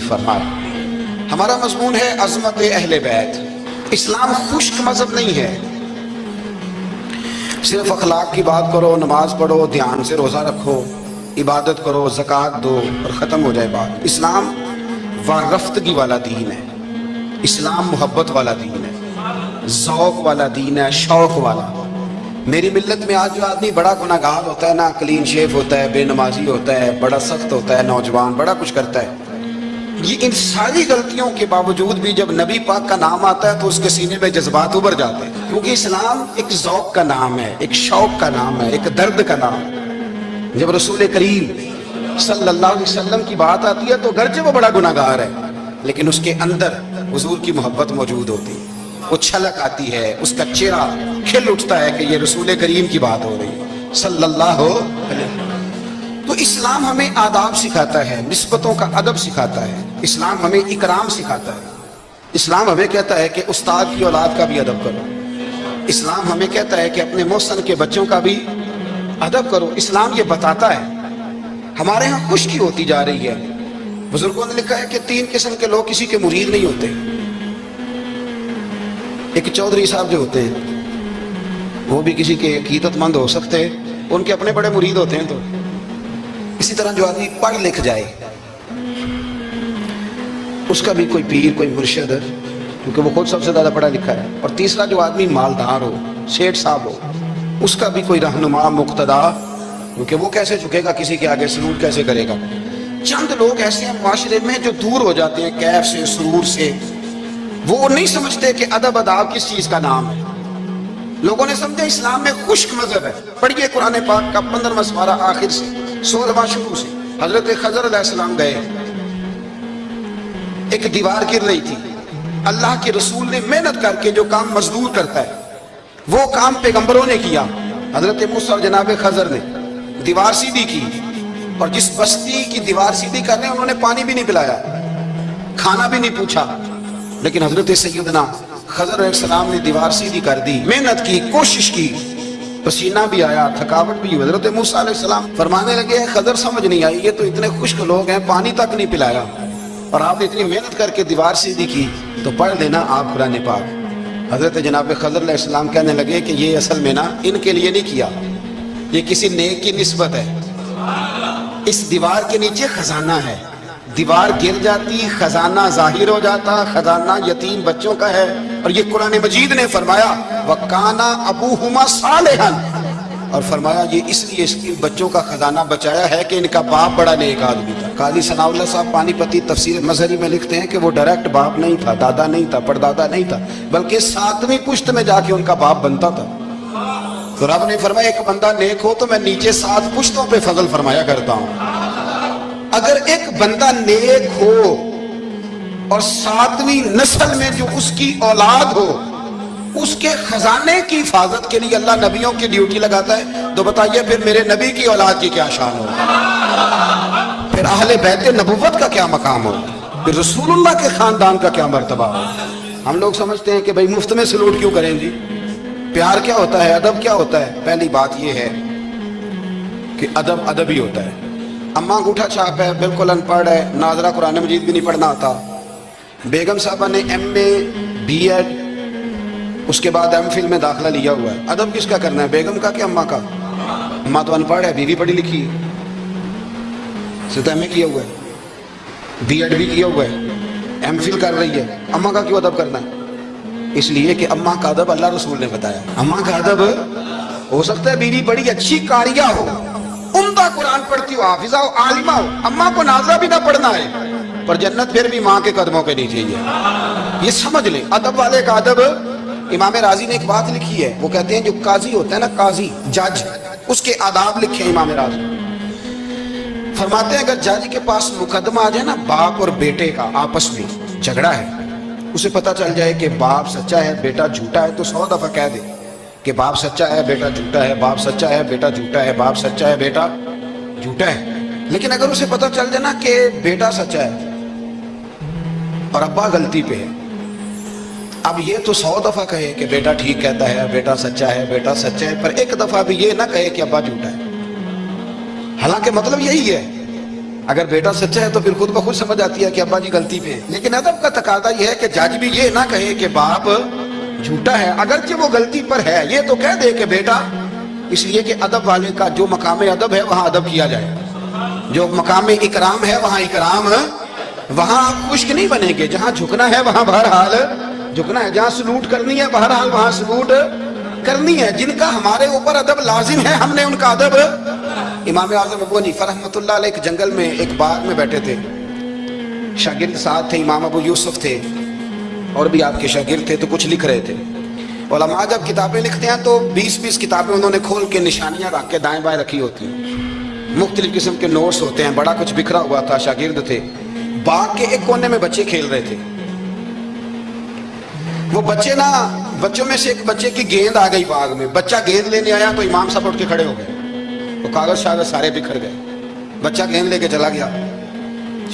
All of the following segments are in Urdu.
فرما ہمارا مضمون ہے عظمت اہل بیت۔ اسلام خشک مذہب نہیں ہے، صرف اخلاق کی بات کرو، نماز پڑھو، دھیان سے روزہ رکھو، عبادت کرو، زکوٰۃ دو اور ختم ہو جائے بات۔ اسلام وارفتگی والا دین ہے، اسلام محبت والا دین ہے، ذوق والا دین ہے، شوق والا۔ میری ملت میں آج جو آدمی بڑا گناہ گار ہوتا ہے نا، کلین شیف ہوتا ہے، بے نمازی ہوتا ہے، بڑا سخت ہوتا ہے، نوجوان بڑا کچھ کرتا ہے، یہ ان ساری غلطیوں کے باوجود بھی جب نبی پاک کا نام آتا ہے تو اس کے سینے میں جذبات ابھر جاتے ہیں، کیونکہ اسلام ایک ذوق کا نام ہے، ایک شوق کا نام ہے، ایک درد کا نام ہے۔ جب رسول کریم صلی اللہ علیہ وسلم کی بات آتی ہے تو گرچہ وہ بڑا گناہ گار ہے لیکن اس کے اندر حضور کی محبت موجود ہوتی ہے، وہ چھلک آتی ہے، اس کا چہرہ کھل اٹھتا ہے کہ یہ رسول کریم کی بات ہو رہی ہے صلی اللہ علیہ وسلم۔ تو اسلام ہمیں آداب سکھاتا ہے، نسبتوں کا ادب سکھاتا ہے، اسلام ہمیں اکرام سکھاتا ہے، اسلام ہمیں کہتا ہے کہ استاد کی اولاد کا بھی ادب کرو، اسلام ہمیں کہتا ہے کہ اپنے محسن کے بچوں کا بھی ادب کرو۔ اسلام یہ بتاتا ہے۔ ہمارے ہاں خشکی ہوتی جا رہی ہے، بزرگوں نے لکھا ہے کہ 3 قسم کے لوگ کسی کے مرید نہیں ہوتے۔ ایک چودھری صاحب جو ہوتے ہیں وہ بھی کسی کے عقیدت مند ہو سکتے ہیں، ان کے اپنے بڑے مرید ہوتے ہیں۔ تو اسی طرح جو آدمی پڑھ لکھ جائے اس کا بھی کوئی پیر، کوئی مرشد ہے، کیونکہ وہ خود سب سے زیادہ پڑھا لکھا ہے۔ اور تیسرا جو آدمی مالدار ہو، سیٹھ صاحب ہو، اس کا بھی کوئی رہنما، مقتدا، کیونکہ وہ کیسے جھکے گا کسی کے آگے، سلوٹ کیسے کرے گا۔ چند لوگ ایسے ہیں معاشرے میں جو دور ہو جاتے ہیں کیف سے، سرور سے، وہ نہیں سمجھتے کہ ادب آداب کس چیز کا نام ہے۔ لوگوں نے سمجھا اسلام میں خشک مذہب ہے۔ پڑھیے قرآن پاک کا 15واں سپارہ آخر سے، 16واں شروع سے۔ حضرت خضر علیہ السلام گئے، ایک دیوار گر رہی تھی، اللہ کے رسول نے محنت کر کے جو کام مزدور کرتا ہے وہ کام پیغمبروں نے کیا۔ حضرت موسیٰ اور جناب خضر نے دیوار سیدھی کی، اور جس بستی کی دیوار سیدھی کر رہے ہیں انہوں نے پانی بھی نہیں پلایا، کھانا بھی نہیں پوچھا، لیکن حضرت سیدنا خضر علیہ السلام نے دیوار سیدھی کر دی، محنت کی، کوشش کی، پسینہ بھی آیا، تھکاوٹ بھی ہوئی۔ حضرت موسیٰ علیہ السلام فرمانے لگے خضر سمجھ نہیں آئی، یہ تو اتنے خشک لوگ ہیں، پانی تک نہیں پلایا، اور آپ نے اتنی محنت کر کے دیوار سیدھی کی، تو پڑھ لینا آپ قرآن پاک۔ حضرت جناب خضر علیہ السلام کہنے لگے کہ یہ اصل میں نا ان کے لیے نہیں کیا، یہ کسی نیک کی نسبت ہے۔ اس دیوار کے نیچے خزانہ ہے، دیوار گر جاتی، خزانہ ظاہر ہو جاتا، خزانہ یتیم بچوں کا ہے۔ اور یہ قرآن مجید نے فرمایا وَكَانَ أَبُوهُمَا صَالِحًا، اور فرمایا یہ اس لیے اس کے بچوں کا خزانہ بچایا ہے کہ ان کا باپ بڑا نیک آدمی تھا۔ قاضی ثناء اللہ صاحب پانی پتی تفسیر مظہری میں لکھتے ہیں کہ وہ ڈائریکٹ باپ نہیں تھا، دادا نہیں تھا، پردادا نہیں تھا، بلکہ 7ویں پشت میں جا کے ان کا باپ بنتا تھا۔ تو رب نے فرمایا ایک بندہ نیک ہو تو میں نیچے 7 پشتوں پہ فضل فرمایا کرتا ہوں۔ اگر ایک بندہ نیک ہو اور 7ویں نسل میں جو اس کی اولاد ہو، اس کے خزانے کی حفاظت کے لیے اللہ نبیوں کی ڈیوٹی لگاتا ہے، تو بتائیے پھر میرے نبی کی اولاد کی کیا شان ہو، پھر اہل بیت نبوت کا کیا مقام ہو، پھر رسول اللہ کے خاندان کا کیا مرتبہ ہو۔ ہم لوگ سمجھتے ہیں کہ بھئی مفت میں سلوٹ کیوں کریں جی، پیار کیا ہوتا ہے، ادب کیا ہوتا ہے۔ پہلی بات یہ ہے کہ ادب ادب ہی ہوتا ہے۔ اماں انگوٹھا چھاپ ہے، بالکل ان پڑھ ہے، ناظرہ قرآن مجید بھی نہیں پڑھنا آتا، بیگم صاحبہ نے MA B.Ed اس کے بعد M.Phil میں داخلہ لیا ہوا ہے، ادب کس کا کرنا ہے، بیگم کا کہ اماں کا؟ اماں تو ان پڑھ ہے، بیوی پڑھی لکھی ہے، اسے تو MA کیا ہوا ہے، B.Ed بھی کیا ہوا ہے، M.Phil کر رہی ہے، اماں کا کیوں ادب کرنا ہے؟ اس لیے کہ اماں کا ادب اللہ رسول نے بتایا۔ اماں کا ادب ہو سکتا ہے بیوی بڑی اچھی قاریہ ہو، عمدہ قرآن پڑھتی ہو، حافظہ ہو، عالمہ ہو، اماں کو نازلہ بھی نہ پڑھنا ہے، پر جنت پھر بھی ماں کے قدموں کے نیچے ہی ہے۔ یہ سمجھ لیں ادب والے کا ادب۔ امام راضی نے ایک بات لکھی ہے، وہ کہتے ہیں جو قاضی ہوتا ہے نا، قاضی جج، اس کے آداب لکھے ہیں امام راضی۔ فرماتے ہیں اگر جج کے پاس مقدمہ آ جائے نا باپ اور بیٹے کا آپس میں جھگڑا ہے، اسے پتہ چل جائے کہ باپ سچا ہے بیٹا جھوٹا ہے، تو 100 دفعہ کہہ دے کہ باپ سچا ہے بیٹا جھوٹا ہے، باپ سچا ہے بیٹا جھوٹا ہے، باپ سچا ہے بیٹا جھوٹا ہے۔ لیکن اگر اسے پتہ چل جائے نا کہ بیٹا سچا ہے اور ابا غلطی پہ ہے، اب یہ تو 100 دفعہ کہے کہ بیٹا ٹھیک کہتا ہے، بیٹا سچا ہے، بیٹا سچا ہے، پر ایک دفعہ بھی یہ نہ کہے کہ ابا جھوٹا ہے، حالانکہ مطلب یہی ہے اگر بیٹا سچا ہے تو پھر خود بخود سمجھ آتی ہے کہ ابا جی غلطی پہ ہے. لیکن ادب کا تقاضا یہ ہے کہ جج بھی یہ نہ کہے کہ باپ جھوٹا ہے اگرچہ وہ غلطی پر ہے, یہ تو کہہ دے کہ بیٹا, اس لیے کہ ادب والے کا جو مقام ادب ہے وہاں ادب کیا جائے, جو مقام اکرام ہے وہاں اکرام, وہاں آپ خشک نہیں بنیں گے. جہاں جھکنا ہے وہاں بہرحال جھکنا ہے, جہاں سلوٹ کرنی ہے بہرحال وہاں سلوٹ کرنی ہے. جن کا ہمارے اوپر ادب لازم ہے ہم نے ان کا ادب. امام اعظم ابو حنیفہ رحمۃ اللہ علیہ ایک جنگل میں ایک باغ میں بیٹھے تھے, شاگرد ساتھ تھے, امام ابو یوسف تھے اور بھی آپ کے شاگرد تھے, تو کچھ لکھ رہے تھے. علماء جب کتابیں لکھتے ہیں تو 20 کتابیں انہوں نے کھول کے نشانیاں رکھ کے دائیں بائیں رکھی ہوتی ہیں, مختلف قسم کے نوٹس ہوتے ہیں, بڑا کچھ بکھرا ہوا تھا. شاگرد تھے, باغ کے ایک کونے میں بچے کھیل رہے تھے. وہ بچے نا, بچوں میں سے ایک بچے کی گیند آ گئی باغ میں, بچہ گیند لینے آیا تو امام صاحب اٹھ کے کھڑے ہو گئے, وہ کاغذ شاغذ سارے بکھر گئے. بچہ گیند لے کے چلا گیا,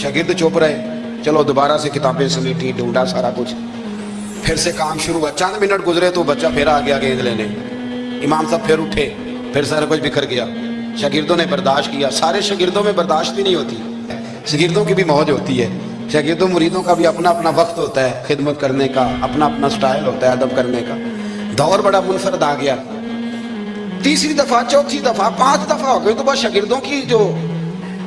شاگرد چپ رہے. چلو دوبارہ سے کتابیں سمیٹی, ڈھونڈا سارا کچھ, پھر سے کام شروع ہوا. چند منٹ گزرے تو بچہ پھر آ گیا گیند لینے. امام صاحب پھر اٹھے, پھر سارا کچھ بکھر گیا. شاگردوں نے برداشت کیا. سارے شاگردوں میں برداشت بھی نہیں ہوتی, شاگردوں کی بھی موج ہوتی ہے. شاگردوں مریدوں کا بھی اپنا اپنا وقت ہوتا ہے خدمت کرنے کا, اپنا اپنا سٹائل ہوتا ہے ادب کرنے کا. دور بڑا منفرد آ گیا. تیسری دفعہ, چوتھی دفعہ, 5 دفعہ ہو گئی تو بس شاگردوں کی جو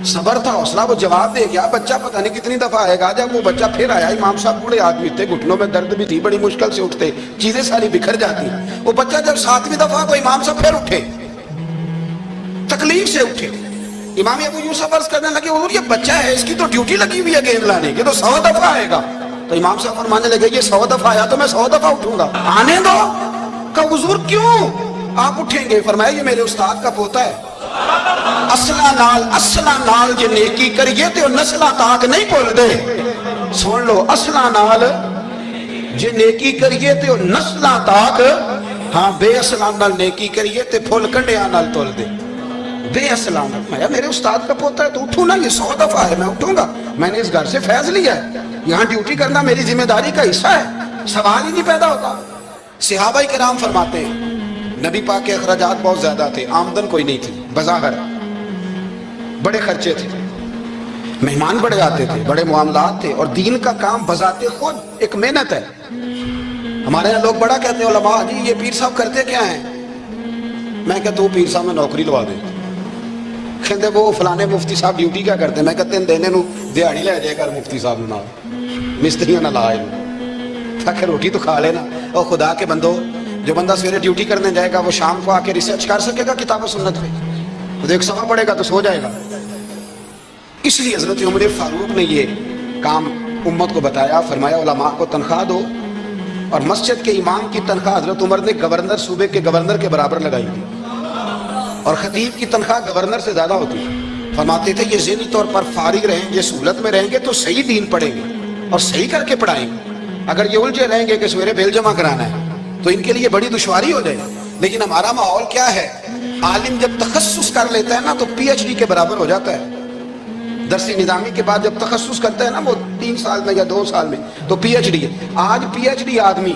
صبر تھا, حوصلہ, وہ جواب دے گیا. بچہ پتہ نہیں کتنی دفعہ آئے گا. جب وہ بچہ پھر آیا, امام صاحب بوڑھے آدمی تھے, گھٹنوں میں درد بھی تھی, بڑی مشکل سے اٹھتے, چیزیں ساری بکھر جاتی. وہ بچہ جب 7ویں دفعہ تو امام صاحب پھر اٹھے, تکلیف سے اٹھے. امام ابو یوسف عرض کرنے لگے, حضور یہ بچہ ہے, اس کی تو ڈیوٹی لگی ہوئی ہے گیند لانے کی, تو 100 دفعہ آئے گا. تو امام صاحب فرمانے لگے, یہ 100 دفعہ آیا تو میں 100 دفعہ اٹھوں گا, آنے دو. کہ حضور کیوں آپ اٹھیں گے؟ فرمایا یہ میرے استاد کا پوتا ہے. اصلا نال جے نیکی کریے تے نسلہ تاک نہیں بھول دے. سن لو, اصلا نال جے نیکی کریے تے نسلہ تاک, ہاں بے اصلا نال نیکی کریے تے پھول کنڈیاں نال تول دے. بے اصلا نال, میں میرے استاد کا پوتا ہے تو اٹھوں نا, یہ 100 دفعہ ہے, میں اٹھوں گا. میں نے اس گھر سے فیض لیا ہے, یہاں ڈیوٹی کرنا میری ذمہ داری کا حصہ ہے, سوال ہی نہیں پیدا ہوتا. صحابہ کرام فرماتے ہیں نبی پاک کے اخراجات بہت زیادہ تھے, آمدن کوئی نہیں تھی, بظاہر بڑے خرچے تھے, مہمان بڑے آتے تھے, بڑے معاملات تھے, اور دین کا کام بذات خود ایک محنت ہے. ہمارے یہاں لوگ بڑا کہتے ہیں علماء جی یہ پیر صاحب کرتے کیا ہیں؟ میں کہتا ہوں پیر صاحب میں نوکری لوا دیں. کہتے وہ فلانے مفتی صاحب ڈیوٹی کیا کرتے ہیں؟ میں کہتے ہیں دینے نو دیہڑی لے جائے کر مفتی صاحب نہ, مستریاں نہ لائے, تاکہ روٹی تو کھا لینا. اور خدا کے بندو, جو بندہ سویرے ڈیوٹی کرنے جائے گا وہ شام کو آ کے ریسرچ کر سکے گا کتاب و سنت پہ, تو ایک صفحہ پڑھے گا تو سو جائے گا. اس لیے حضرت عمر فاروق نے یہ کام امت کو بتایا, فرمایا علماء کو تنخواہ دو. اور مسجد کے امام کی تنخواہ حضرت عمر نے گورنر, صوبے کے گورنر کے برابر لگائی تھی, اور خطیب کی تنخواہ گورنر سے زیادہ ہوتی. فرماتے تھے یہ ذہنی طور پر فارغ رہیں گے, سہولت میں رہیں گے تو صحیح دین پڑھیں گے اور صحیح کر کے پڑھائیں گے. اگر یہ الجھے رہیں گے کہ سویرے بیل جمع کرانا ہے تو ان کے لیے بڑی دشواری ہو جائے گی. لیکن ہمارا ماحول کیا ہے, عالم جب تخصص کر لیتا ہے نا تو پی ایچ ڈی کے برابر ہو جاتا ہے. درسی نظامی کے بعد جب تخصص کرتا ہے نا وہ 3 سال میں یا 2 سال میں, تو پی ایچ ڈی ہے. آج پی ایچ ڈی آدمی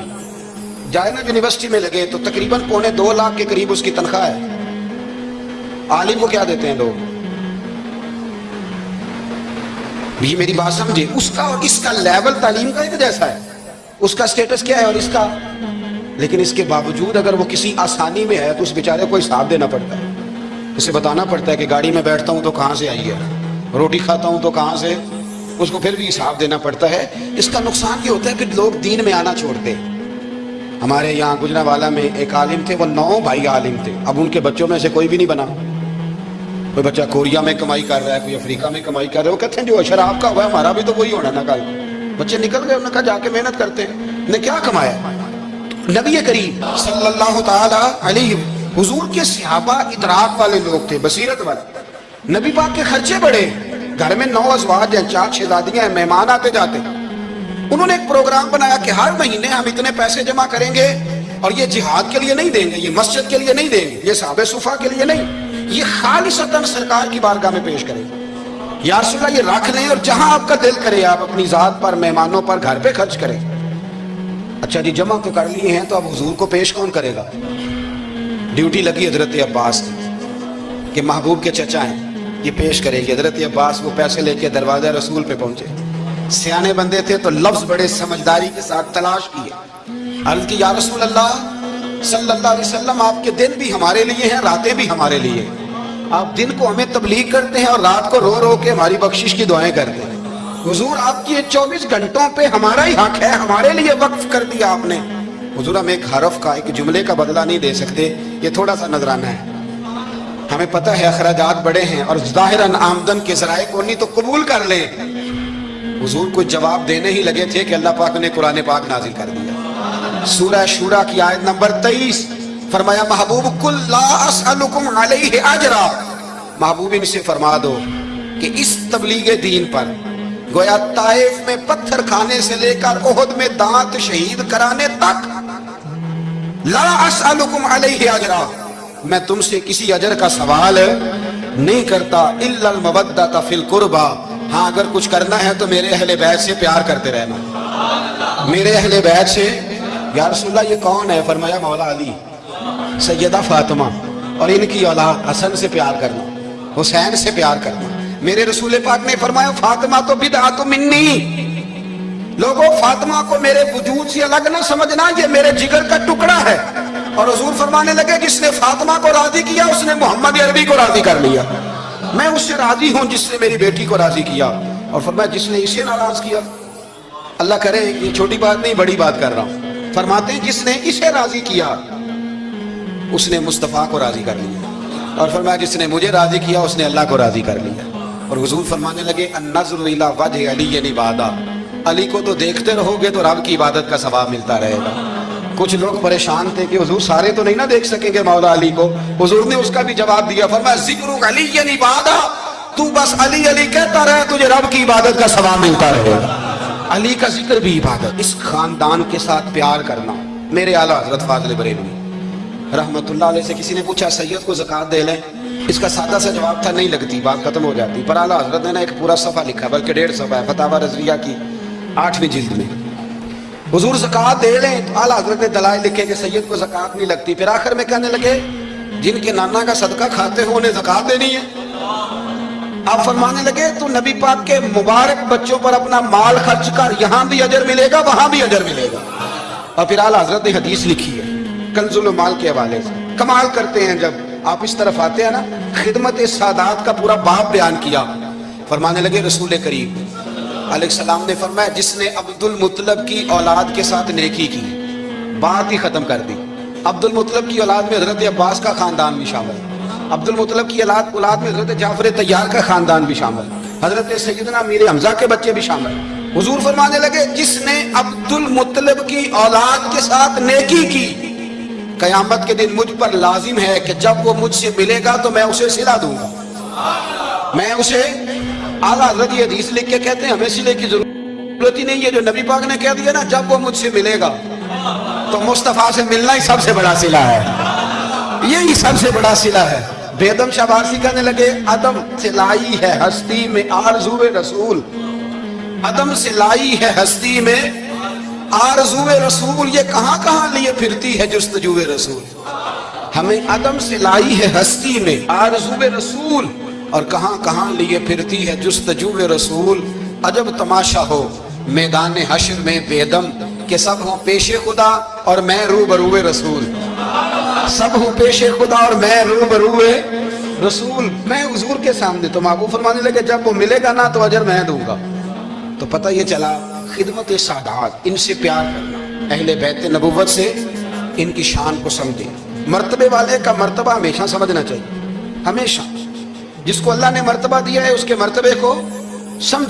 جائے نا یونیورسٹی میں لگے تو تقریباً 2.25 لاکھ کے قریب اس کی تنخواہ ہے. عالم کو کیا دیتے ہیں لوگ؟ بھی میری بات سمجھے, اس کا اور اس کا لیول تعلیم کا ایک جیسا ہے, اس کا سٹیٹس کیا ہے اور اس کا. لیکن اس کے باوجود اگر وہ کسی آسانی میں ہے تو اس بیچارے کو حساب دینا پڑتا ہے, اسے بتانا پڑتا ہے کہ گاڑی میں بیٹھتا ہوں تو کہاں سے آئی ہے, روٹی کھاتا ہوں تو کہاں سے, اس کو پھر بھی حساب دینا پڑتا ہے. اس کا نقصان یہ ہوتا ہے کہ لوگ دین میں آنا چھوڑتے. ہمارے یہاں گجرانوالہ میں ایک عالم تھے, وہ 9 بھائی عالم تھے. اب ان کے بچوں میں سے کوئی بھی نہیں بنا. کوئی بچہ کوریا میں کمائی کر رہا ہے, کوئی افریقہ میں کمائی کر رہا ہے. وہ کہتے ہیں جو شراب کا ہوا ہے ہمارا بھی تو وہی ہونا نا. کل بچے نکل گئے, انہوں نے کہا جا کے محنت کرتے ہیں. نے کیا کمایا؟ نبی کریم صلی اللہ تعالی علیہ, حضور کے صحابہ ادراک والے لوگ تھے, بصیرت والے. نبی پاک کے خرچے بڑے, گھر میں 9 ازواج ہیں, 4 شہزادیاں ہیں, مہمان آتے جاتے. انہوں نے ایک پروگرام بنایا کہ ہر مہینے ہم اتنے پیسے جمع کریں گے, اور یہ جہاد کے لیے نہیں دیں گے, یہ مسجد کے لیے نہیں دیں گے, یہ صحابہ صفا کے لیے نہیں, یہ خالصتاً سرکار کی بارگاہ میں پیش کریں. یا رسول اللہ یہ رکھ لیں, اور جہاں آپ کا دل کرے آپ اپنی ذات پر, مہمانوں پر, گھر پہ خرچ کریں. اچھا جی جمع تو کر لیے ہیں, تو اب حضور کو پیش کون کرے گا؟ ڈیوٹی لگی حضرت عباس کی کہ محبوب کے چچا ہیں, یہ پیش کرے گی۔ حضرت عباس وہ پیسے لے کے دروازہ رسول پہ پہنچے، سیانے بندے تھے تو لفظ بڑے سمجھداری کے ساتھ تلاش کیے، عرض کی یا رسول اللہ صلی اللہ علیہ وسلم، آپ کے دن بھی ہمارے لیے ہیں، راتیں بھی ہمارے لیے، آپ دن کو ہمیں تبلیغ کرتے ہیں اور رات کو رو رو کے ہماری بخشش کی دعائیں کرتے ہیں، حضور آپ کی 24 گھنٹوں پہ ہمارا ہی حق ہے، ہمارے لیے وقف کر دیا آپ نے۔ حضور ہم ایک حرف کا، ایک جملے کا بدلہ نہیں دے سکتے، یہ تھوڑا سا نذرانہ ہے، ہمیں پتہ ہے اخراجات بڑے ہیں اور ظاہراً آمدن کے ذرائع کو نہیں تو قبول کر لیں۔ حضور کو جواب دینے ہی لگے تھے کہ اللہ پاک نے قرآن پاک نازل کر دیا، سورہ شورى کی آیت نمبر 23، فرمایا محبوب کل لا اسألکم علیہ اجرا، محبوب ان سے فرما دو کہ اس تبلیغ دین پر گویا طائف میں پتھر کھانے سے لے کر احد میں دانت شہید کرانے تک، لا اسألکم علیہ اجرا، میں تم سے کسی اجر کا سوال نہیں کرتا، الا المودۃ فی القربى، ہاں اگر کچھ کرنا ہے تو میرے اہل بیت سے پیار کرتے رہنا، میرے اہل بیت سے۔ یا رسول اللہ یہ کون ہے؟ فرمایا مولا علی، سیدہ فاطمہ اور ان کی اولاد حسن سے پیار کرنا، حسین سے پیار کرنا۔ میرے رسول پاک نے فرمایا فاطمہ تو بدعۃ منی، لوگوں فاطمہ کو میرے وجود سے الگ نہ سمجھنا، یہ میرے جگر کا ٹکڑا ہے۔ اور حضور فرمانے لگے جس نے فاطمہ کو راضی کیا اس نے محمد عربی کو راضی کر لیا، میں اس سے راضی ہوں جس نے میری بیٹی کو راضی کیا۔ اور فرمایا جس نے اسے ناراض کیا، اللہ کرے یہ چھوٹی بات نہیں بڑی بات کر رہا ہوں، فرماتے ہیں جس نے اسے راضی کیا اس نے مصطفیٰ کو راضی کر لیا، اور فرمایا جس نے مجھے راضی کیا اس نے اللہ کو راضی کر لیا۔ اور حضور فرمانے لگے النظر الی وجہ علی عبادہ، علی کو تو دیکھتے رہو گے تو رب کی عبادت کا ثواب ملتا رہے گا۔ کچھ لوگ پریشان تھے کہ حضور سارے تو نہیں نہ دیکھ سکیں گے مولا علی کو، حضور نے اس کا بھی جواب دیا، فرمایا ذکر علی عبادہ، تو بس علی علی کہتا رہے تجھے رب کی عبادت کا ثواب ملتا رہے گا۔ علی کا ذکر بھی عبادت، اس خاندان کے ساتھ پیار کرنا۔ میرے اعلیٰ حضرت فاضل بریلوی رحمت اللہ علیہ سے کسی نے پوچھا سید کو زکوٰۃ دے لیں، اس کا سادہ سا جواب تھا نہیں لگتی، بات ختم ہو جاتی، پر اعلیٰ حضرت نے نا ایک پورا صفحہ لکھا، بلکہ 1.5 صفحہ ہے، فتاوی رضویہ کی 8ویں جلد میں، حضور زکوٰۃ دے لیں تو اعلیٰ حضرت نے دلائل لکھے کہ سید کو زکوٰۃ نہیں لگتی، پھر آخر میں کہنے لگے جن کے نانا کا صدقہ کھاتے ہو انہیں زکوٰۃ دینی ہے۔ آپ فرمانے لگے تو نبی پاک کے مبارک بچوں پر اپنا مال خرچ کر، یہاں بھی اجر ملے گا وہاں بھی اجر ملے گا۔ اور پھر اعلیٰ حضرت نے حدیث لکھی ہے کنز المال کے حوالے سے، کمال کرتے ہیں جب آپ اس طرف آتے ہیں نا، خدمت سادات کا پورا باب بیان کیا۔ فرمانے لگے رسول کریم علیہ السلام نے فرمایا جس نے عبد المطلب کی اولاد کے ساتھ نیکی کی، بات ہی ختم کر دی۔ عبد المطلب کی اولاد میں حضرت عباس کا خاندان بھی شامل، عبد المطلب کی اولاد میں حضرت جعفر طیار کا خاندان بھی شامل، حضرت سیدنا امیر حمزہ کے بچے بھی شامل۔ حضور فرمانے لگے جس نے عبد المطلب کی اولاد کے ساتھ نیکی کی، قیامت کے دن مجھ پر لازم ہے کہ جب وہ مجھ سے ملے گا تو میں اسے صلہ دوں گا، میں اسے۔ اعلیٰ حضرت یہ حدیث لکھ کے کہتے ہیں ہمیں صلے کی ضرورت ہی نہیں ہے، جو نبی پاک نے کہہ دیا نا جب وہ مجھ سے ملے گا، تو مصطفیٰ سے ملنا ہی سب سے بڑا صلہ ہے، یہی سب سے بڑا صلہ ہے۔ بیدم شاہ وارسی کہنے لگے عدم سے لائی ہے ہستی میں آرزو رسول، عدم سے لائی ہے ہستی میں آرزو رسول، یہ کہاں کہاں لیے پھرتی ہے جستجو رسول۔ ہمیں عدم سے لائی ہے ہستی میں آرزو رسول، اور کہاں کہاں لیے پھرتی ہے جستجو رسول۔ عجب تماشا ہو میدان حشر میں بیدم کہ سب ہوں پیش خدا اور میں روبرو رسول، سب ہوں پیش خدا اور میں روبرو رسول۔ میں حضور کے سامنے، تو محبوب فرمانے لگے جب وہ ملے گا نا تو اجر میں دوں گا۔ تو پتہ یہ چلا خدمت سادات، ان سے پیار کرنا، اہل بیت نبوت سے ان کی شان کو سمجھیں، مرتبے والے کا مرتبہ ہمیشہ سمجھنا چاہیے، ہمیشہ جس کو اللہ نے مرتبہ دیا ہے اس کے مرتبے کو سمجھ